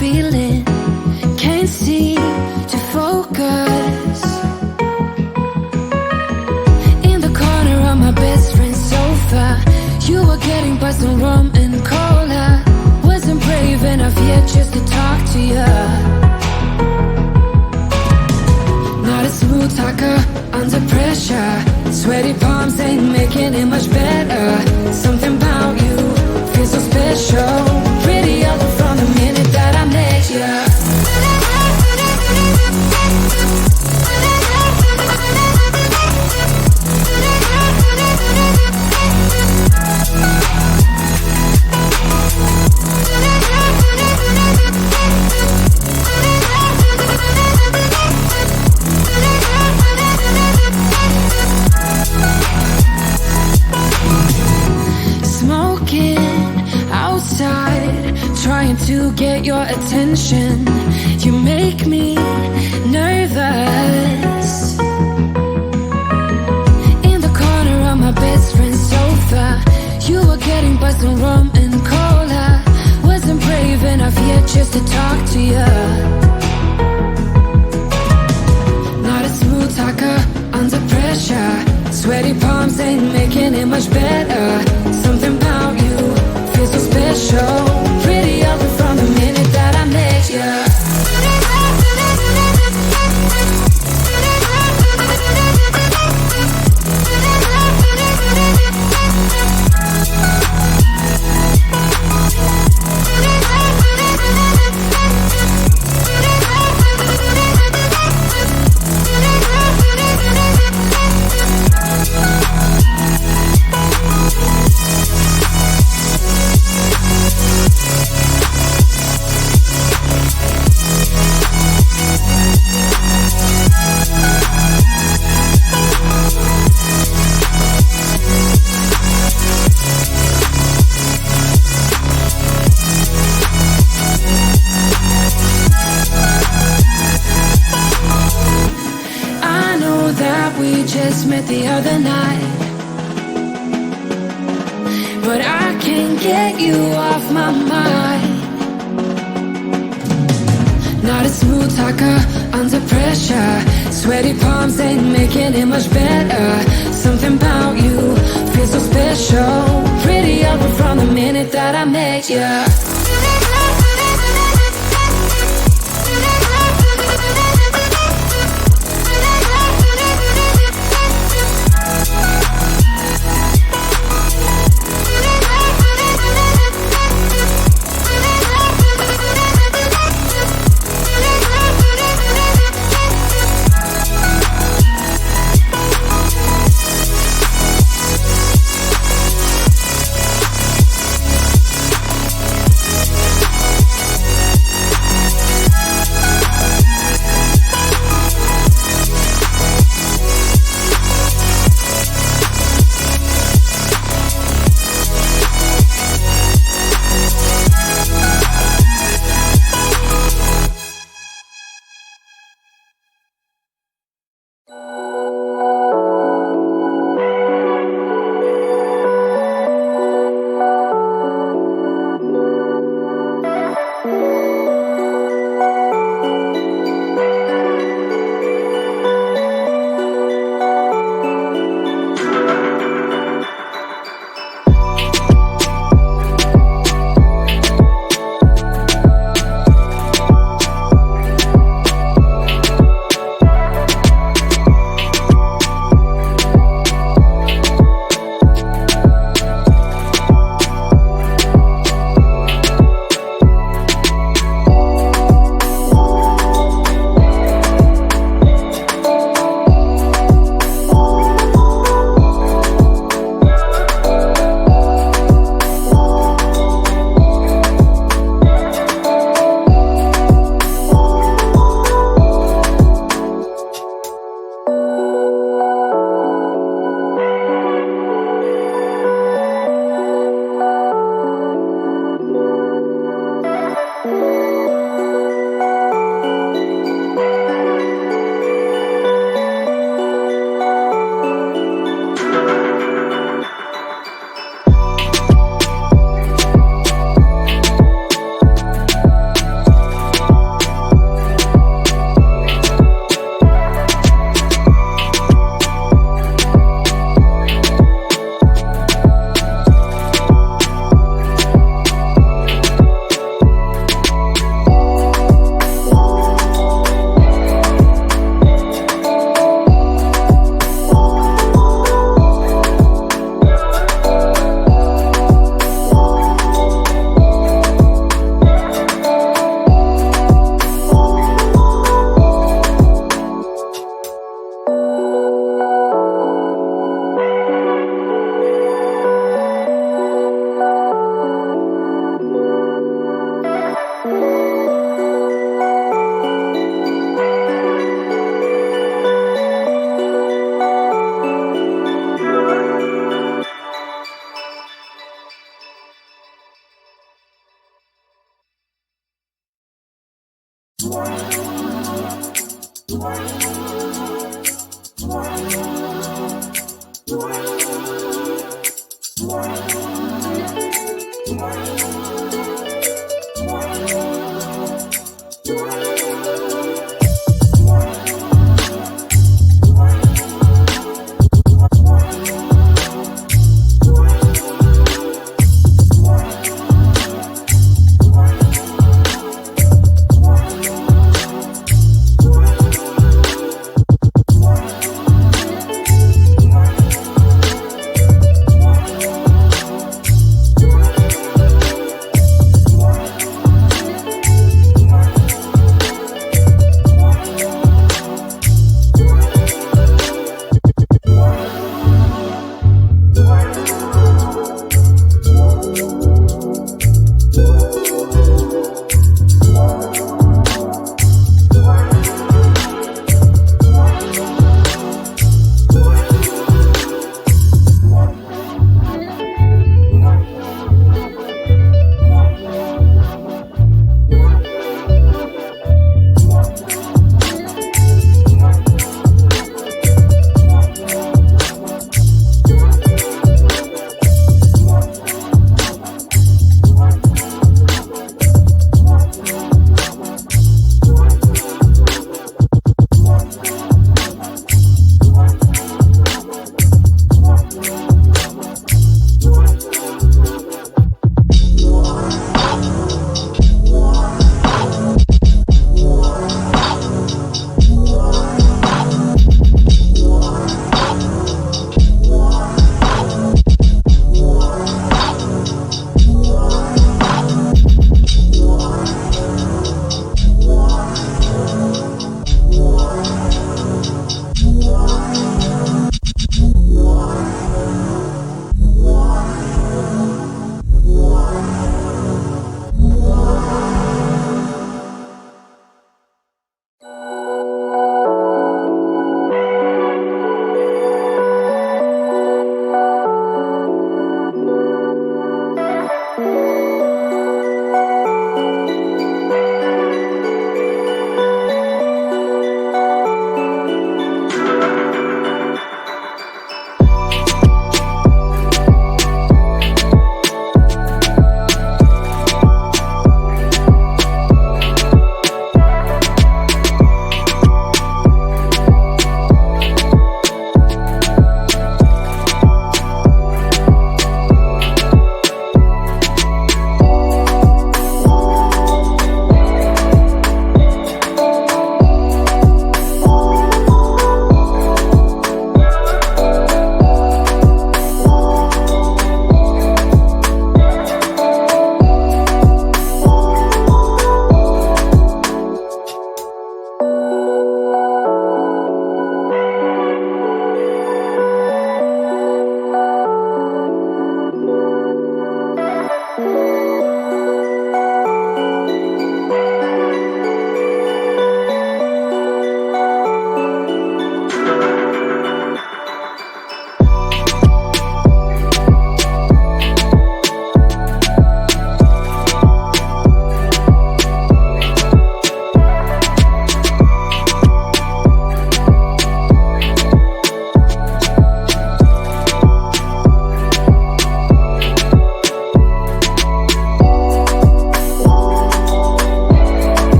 feeling, can't seem to focus. In the corner of my best friend's sofa, you were getting by some rum and cola. Wasn't brave enough yet just to talk to you. Not a smooth talker under pressure. Sweaty palms ain't making it much better. Something about you feels so special. Pretty up from the minute that I met you. Trying to get your attention, you make me nervous. In the corner of my best friend's sofa, you were getting by some rum and cola. Wasn't brave enough yet just to talk to you. Not a smooth talker under pressure. Sweaty palms ain't making it much better. Something about you feels so special. Pretty up from the minute that I met you. Met the other night, but I can't get you off my mind. Not a smooth talker under pressure. Sweaty palms ain't making it much better. Something about you feels so special. Pretty up from the minute that I met you.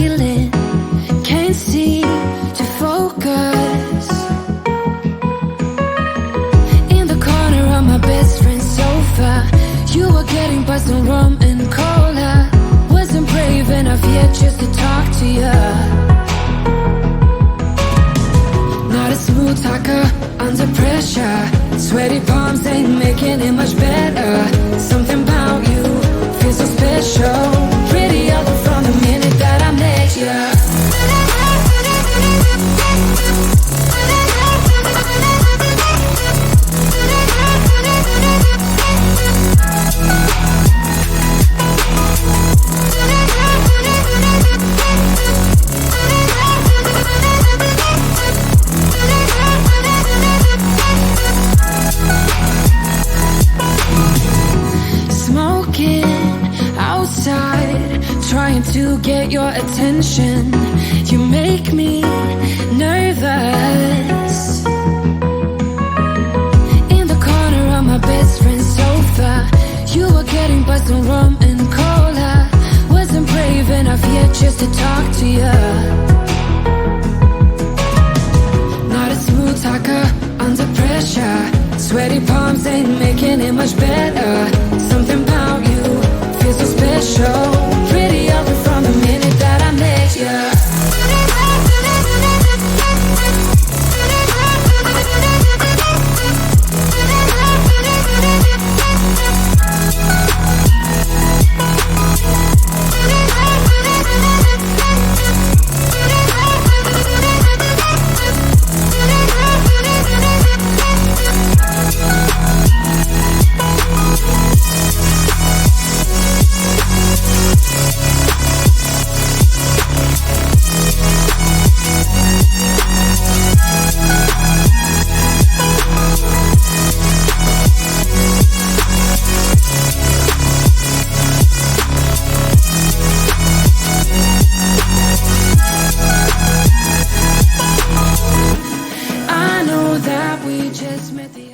feeling, can't seem to focus. In the corner of my best friend's sofa, you were getting buzzed on rum and cola. Wasn't brave enough yet just to talk to you. Not a smooth talker under pressure. Sweaty palms ain't making it much better. Something about you feels so special. Pretty other from the minute that I met you. Trying to get your attention, you make me nervous. In the corner of my best friend's sofa, you were getting buzzed on rum and cola. Wasn't brave enough yet just to talk to you. Not a smooth talker under pressure. Sweaty palms ain't making it much better. Something about you feels so special. Pretty other from the minute that I met you. I know that we just met the